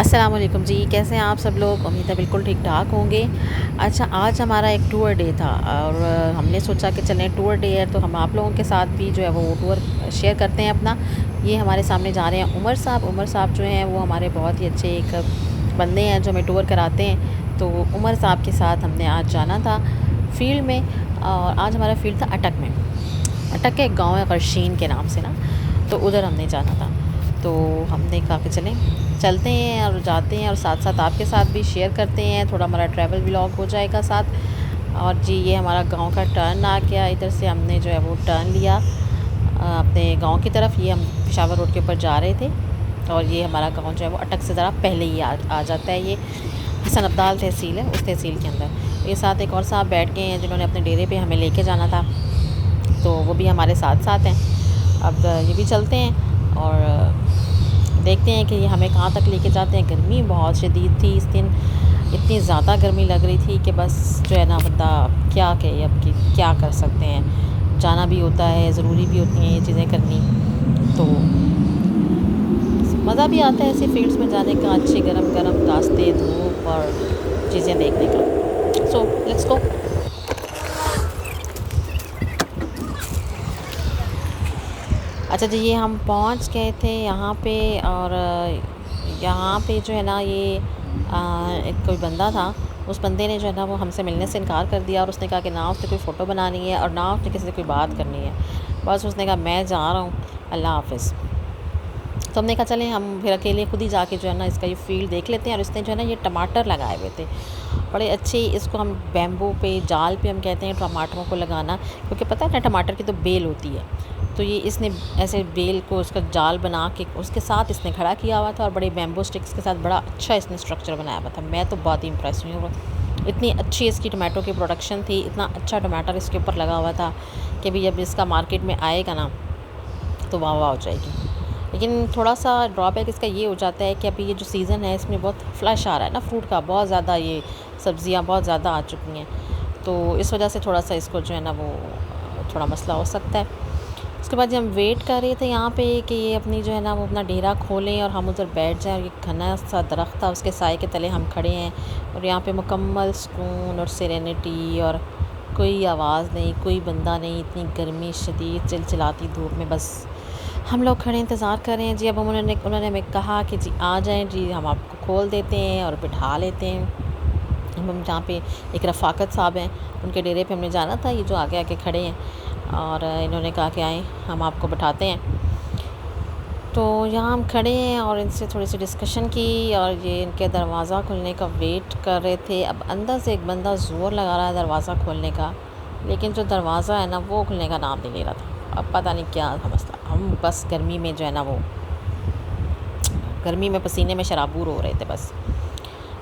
अस्सलाम वालेकुम जी, कैसे हैं आप सब लोग? उम्मीद है बिल्कुल ठीक-ठाक होंगे। अच्छा, आज हमारा एक टूर डे था और हमने सोचा कि चलें टूर डे है तो हम आप लोगों के साथ भी जो है वो टूर शेयर करते हैं अपना। ये हमारे सामने जा रहे हैं उमर साहब जो हैं वो हमारे बहुत ही अच्छे एक बंदे हैं जो हमें टूर कराते हैं। तो उमर साहब के साथ हमने आज जाना था फ़ील्ड में और आज हमारा फ़ील्ड था अटक में। अटक का एक गाँव है गरशीन के नाम से ना, तो उधर हमने जाना था। तो हमने कहा कि चलते हैं और जाते हैं और साथ-साथ आपके साथ भी शेयर करते हैं, थोड़ा हमारा ट्रैवल व्लॉग हो जाएगा साथ। और जी ये हमारा गाँव का टर्न आ गया, इधर से हमने जो है वो टर्न लिया अपने गाँव की तरफ। ये हम पेशावर रोड के ऊपर जा रहे थे और ये हमारा गाँव जो है वो अटक से ज़रा पहले ही आ जाता है। ये हसन अब्दाल तहसील है, उस तहसील के अंदर। ये साथ एक और साहब बैठ गए हैं जिन्होंने अपने डेरे पे हमें लेके जाना था, तो वो भी हमारे साथ-साथ हैं। अब ये भी चलते हैं और देखते हैं कि ये हमें कहाँ तक लेके जाते हैं। गर्मी बहुत शदीद थी इस दिन, इतनी ज़्यादा गर्मी लग रही थी कि बस जो है ना बंदा क्या कहे अब कि क्या कर सकते हैं। जाना भी होता है, ज़रूरी भी होती हैं ये चीज़ें करनी, तो मज़ा भी आता है ऐसे फील्ड्स में जाने का, अच्छे गरम-गरम रास्ते, धूप और चीज़ें देखने का। So let's go. अच्छा जी, ये हम पहुंच गए थे यहाँ पे और यहाँ पे जो है ना ये एक कोई बंदा था। उस बंदे ने जो है ना वो हमसे मिलने से इनकार कर दिया और उसने कहा कि ना उसने कोई फ़ोटो बनानी है और ना उसने किसी से कोई बात करनी है। बस उसने कहा मैं जा रहा हूँ, अल्लाह हाफ़िज़। तो हमने कहा चलें हम फिर अकेले खुद ही जाके जो है ना इसका ये फ़ील्ड देख लेते हैं। और इसने जो है ना ये टमाटर लगाए हुए थे, बड़े अच्छे। इसको हम बैम्बू पे, जाल पे हम कहते हैं टमाटरों को लगाना, क्योंकि पता है ना टमाटर की तो बेल होती है। तो ये इसने ऐसे बेल को उसका जाल बना के उसके साथ इसने खड़ा किया हुआ था और बड़े बैम्बू स्टिक्स के साथ बड़ा अच्छा इसने स्ट्रक्चर बनाया हुआ था। मैं तो बहुत ही इम्प्रेस हुई हूँ। इतनी अच्छी इसकी टमाटो की प्रोडक्शन थी, इतना अच्छा टमाटर इसके ऊपर लगा हुआ था कि भाई जब इसका मार्केट में आएगा ना तो वाह वाह हो जाएगी। लेकिन थोड़ा-सा ड्रॉबैक इसका ये हो जाता है कि अभी ये जो सीज़न है इसमें बहुत फ्लश आ रहा है ना फ्रूट का, बहुत ज़्यादा ये सब्ज़ियाँ बहुत ज़्यादा आ चुकी हैं। तो इस वजह से थोड़ा-सा इसको जो है ना वो थोड़ा मसला हो सकता है। उसके बाद जब हम वेट कर रहे थे यहाँ पे कि ये अपनी जो है ना वो अपना डेरा खोलें और हम उधर बैठ जाएँ, और ये घना सा दरख्त था उसके साए के तले हम खड़े हैं और यहाँ पे मुकम्मल सुकून और सेरेनिटी और कोई आवाज़ नहीं, कोई बंदा नहीं, इतनी गर्मी शदीद चिलचिलाती धूप में बस हम लोग खड़े इंतज़ार कर रहे हैं जी। अब उन्होंने हमें कहा कि जी आ जाएँ जी, हम आपको खोल देते हैं और बिठा लेते हैं। हम जहाँ पे एक रफ़ाकत साहब हैं, उनके डेरे पे हमने जाना था, ये जो आगे आके खड़े हैं और इन्होंने कहा कि आएँ हम आपको बिठाते हैं। तो यहाँ हम खड़े हैं और इनसे थोड़ी-सी डिस्कशन की और ये इनके दरवाज़ा खुलने का वेट कर रहे थे। अब अंदर से एक बंदा ज़ोर लगा रहा है दरवाज़ा खोलने का, लेकिन जो दरवाज़ा है ना वो खुलने का नाम नहीं ले रहा था। अब पता नहीं क्या था मसला। हम बस गर्मी में जो है ना वो गर्मी में पसीने में शराबूर हो रहे थे बस।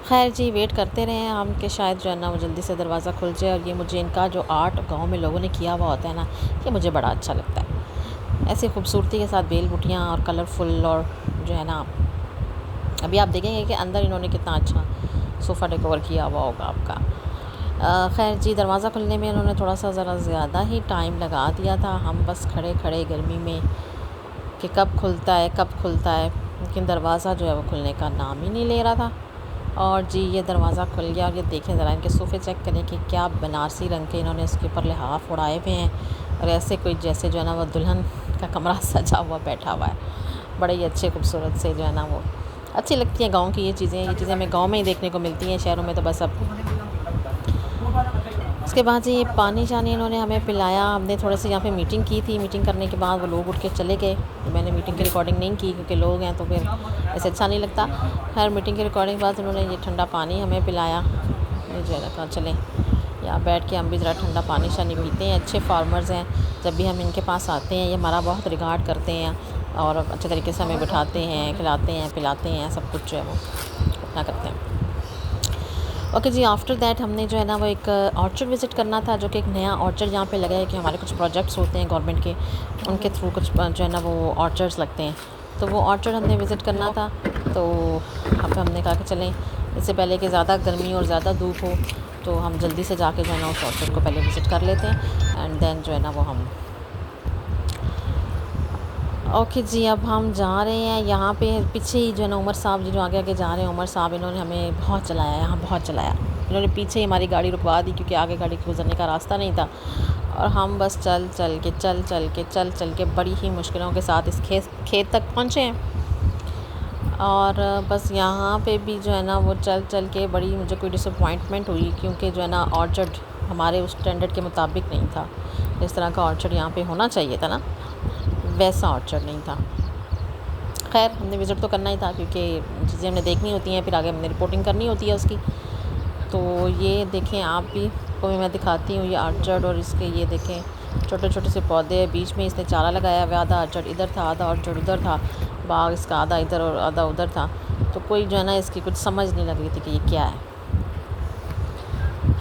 ख़ैर जी वेट करते रहे हम कि शायद जो है ना वो जल्दी से दरवाज़ा खुल जाए। और ये मुझे इनका जो आर्ट गाँव में लोगों ने किया हुआ होता है ना, ये मुझे बड़ा अच्छा लगता है। ऐसी खूबसूरती के साथ बेल बूटियाँ और कलरफुल, और जो है ना अभी आप देखेंगे कि अंदर इन्होंने कितना अच्छा सोफ़ा डेकोर किया हुआ होगा आपका। ख़ैर जी दरवाज़ा खुलने में इन्होंने थोड़ा-सा ज़रा ज़्यादा ही टाइम लगा दिया था। हम बस खड़े-खड़े गर्मी में कि कब खुलता है, कब खुलता है, लेकिन दरवाज़ा जो है वो खुलने का नाम ही नहीं ले रहा था। और जी ये दरवाज़ा खुल गया और ये देखें ज़रा इनके सोफ़े चेक करें कि क्या बनारसी रंग के इन्होंने इसके ऊपर लिहाफ़ उड़ाए हुए हैं और ऐसे कोई जैसे जो है ना वो दुल्हन का कमरा सजा हुआ बैठा हुआ है। बड़े ही अच्छे खूबसूरत से जो है ना वो अच्छी लगती हैं गाँव की ये चीज़ें हमें गाँव में ही देखने को मिलती हैं, शहरों में तो बस अब। उसके बाद से ये पानी-शानी इन्होंने हमें पिलाया। हमने थोड़े-से यहाँ पे मीटिंग की थी, मीटिंग करने के बाद वो लोग उठ के चले गए। तो मैंने मीटिंग की रिकॉर्डिंग नहीं की क्योंकि लोग हैं तो फिर ऐसे अच्छा नहीं लगता। खैर मीटिंग की रिकॉर्डिंग के बाद उन्होंने ये ठंडा पानी हमें पिलाया। मुझे जो है कहा चलें यहाँ बैठ के हम भी ज़रा ठंडा पानी-शानी पीते हैं। अच्छे फार्मर्स हैं, जब भी हम इनके पास आते हैं ये हमारा बहुत रिगार्ड करते हैं और अच्छे तरीके से हमें बिठाते हैं, खिलाते हैं, पिलाते हैं, सब कुछ जो है वो अपना करते हैं। ओके जी, आफ्टर दैट हमने जो है ना वो एक ऑर्चर्ड विज़िट करना था, जो कि एक नया ऑर्चर्ड यहाँ पे लगा है कि हमारे कुछ प्रोजेक्ट्स होते हैं गवर्नमेंट के, उनके थ्रू कुछ जो है ना वो ऑर्चर्ड्स लगते हैं। तो वो ऑर्चर्ड हमने विज़िट करना था। तो अब हमने कहा कि चलें इससे पहले कि ज़्यादा गर्मी और ज़्यादा धूप हो तो हम जल्दी से जाके जो है ना उस ऑर्चर्ड को पहले विज़िट कर लेते हैं एंड देन जो है ना वो हम ओके जी, अब हम जा रहे हैं यहाँ पे पीछे ही जो है ना उमर साहब जी जो आगे आगे जा रहे हैं, उमर साहब इन्होंने हमें बहुत चलाया, यहाँ बहुत चलाया। इन्होंने पीछे ही हमारी गाड़ी रुकवा दी क्योंकि आगे गाड़ी के गुजरने का रास्ता नहीं था। और हम बस चल चल के बड़ी ही मुश्किलों के साथ इस खेत तक पहुँचे हैं। और बस यहाँ पे भी जो है ना वो चल के बड़ी मुझे कोई डिसअपॉइंटमेंट हुई, क्योंकि जो है ना ऑर्चर्ड हमारे उस स्टैंडर्ड के मुताबिक नहीं था। जिस तरह का ऑर्चर्ड यहाँ पे होना चाहिए था ना, वैसा ऑर्चर्ड नहीं था। खैर हमने विज़िट तो करना ही था क्योंकि चीज़ें हमने देखनी होती हैं, फिर आगे हमने रिपोर्टिंग करनी होती है उसकी। तो ये देखें आप भी, को भी मैं दिखाती हूँ ये ऑर्चर्ड। और इसके ये देखें छोटे छोटे से पौधे, बीच में इसने चारा लगाया हुआ, आधा ऑर्चर्ड इधर था, आधा ऑर्चर्ड उधर था, बाग इसका आधा इधर और आधा उधर था। तो कोई जो है ना इसकी कुछ समझ नहीं लग रही थी कि ये क्या है।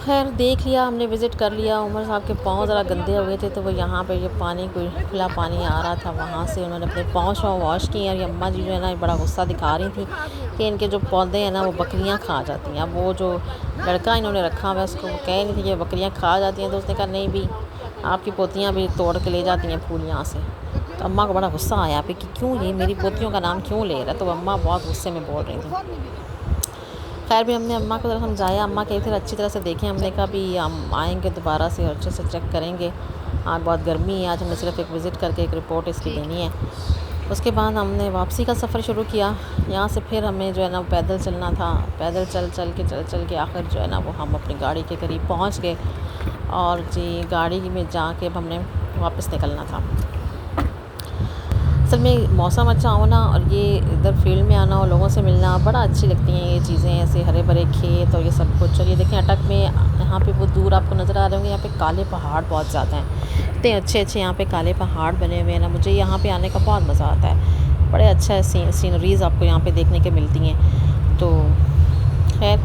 खैर देख लिया हमने, विज़िट कर लिया। उमर साहब के पाँव ज़रा गंदे हो गए थे, तो वो यहाँ पे ये पानी कोई खुला पानी आ रहा था, वहाँ से उन्होंने अपने पाँव वॉश किए। और ये अम्मा जी जो है ना बड़ा गुस्सा दिखा रही थी कि इनके जो पौधे हैं ना वो बकरियाँ खा जाती हैं। अब वो जो लड़का इन्होंने रखा हुआ है उसको वो कह रही थी कि बकरियाँ खा जाती हैं, तो उसने कहा नहीं भी आपकी पोतियाँ भी तोड़ के ले जाती हैं फूल यहाँ से। तो अम्मा को बड़ा गुस्सा आया पे कि क्यों ये मेरी पोतियों का नाम क्यों ले रहा है। तो अम्मा बहुत गुस्से में बोल रही थी। खैर भी हमने अम्मा को ज़रा समझाया, अम्मा कही थी अच्छी तरह से देखें। हमने कहा भी हम आएंगे दोबारा से और अच्छे से चेक करेंगे, आज बहुत गर्मी है, आज हमने सिर्फ एक विज़िट करके एक रिपोर्ट इसकी देनी है। उसके बाद हमने वापसी का सफ़र शुरू किया। यहाँ से फिर हमें जो है ना पैदल चलना था। पैदल चल के आखिर जो है ना वो हम अपनी गाड़ी के करीब पहुँच गए। और जी गाड़ी में जाके अब हमने वापस निकलना था। असल में मौसम अच्छा होना और ये इधर फील्ड में आना और लोगों से मिलना बड़ा अच्छी लगती हैं ये चीज़ें, ऐसे हरे भरे खेत और ये सब कुछ। और ये देखें अटक में यहाँ पे वो दूर आपको नज़र आ रहे होंगे, यहाँ पे काले पहाड़ बहुत ज़्यादा हैं। इतने अच्छे अच्छे यहाँ पे काले पहाड़ बने हुए हैं ना, मुझे यहाँ पे आने का बहुत मज़ा आता है। बड़े अच्छा सीनरीज़ आपको यहाँ पे देखने के मिलती हैं। तो खैर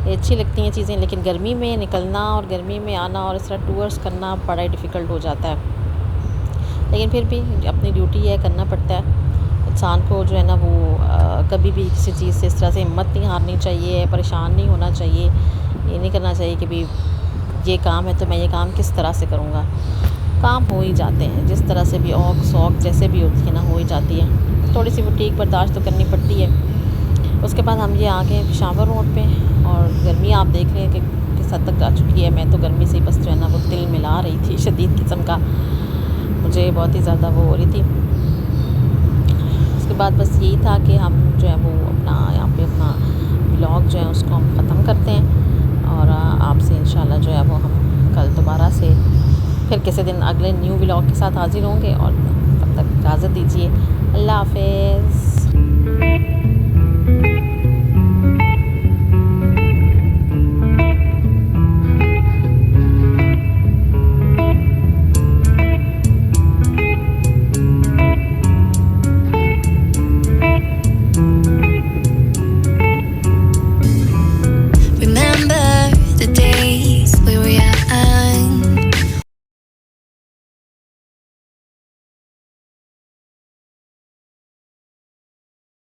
ये अच्छी लगती हैं चीज़ें, लेकिन गर्मी में निकलना और गर्मी में आना और इस तरह टूर्स करना बड़ा ही डिफ़िकल्ट हो जाता है। लेकिन फिर भी अपनी ड्यूटी है, करना पड़ता है इंसान को जो है ना वो कभी भी किसी चीज़ से इस तरह से हिम्मत नहीं हारनी चाहिए, परेशान नहीं होना चाहिए। ये नहीं करना चाहिए कि भी ये काम है तो मैं ये काम किस तरह से करूँगा। काम हो ही जाते हैं जिस तरह से भी, औक शौक जैसे भी होती है ना हो ही जाती है। थोड़ी सी फटीग बर्दाश्त तो करनी पड़ती है। उसके बाद हम ये आ गए पेशावर रोड पे और गर्मी आप देख रहे हैं कि किस हद तक आ चुकी है। मैं तो गर्मी से बस जो है ना वो तिल मिला रही थी, शदीद किस्म का मुझे बहुत ही ज़्यादा वो हो रही थी। उसके बाद बस यही था कि हम जो है वो अपना यहाँ पे अपना व्लॉग जो है उसको हम ख़त्म करते हैं। और आपसे इंशाल्लाह जो है वो हम कल दोबारा से फिर किसी दिन अगले न्यू व्लॉग के साथ हाज़िर होंगे। और तब तक इजाज़त दीजिए, अल्लाह हाफ़िज़।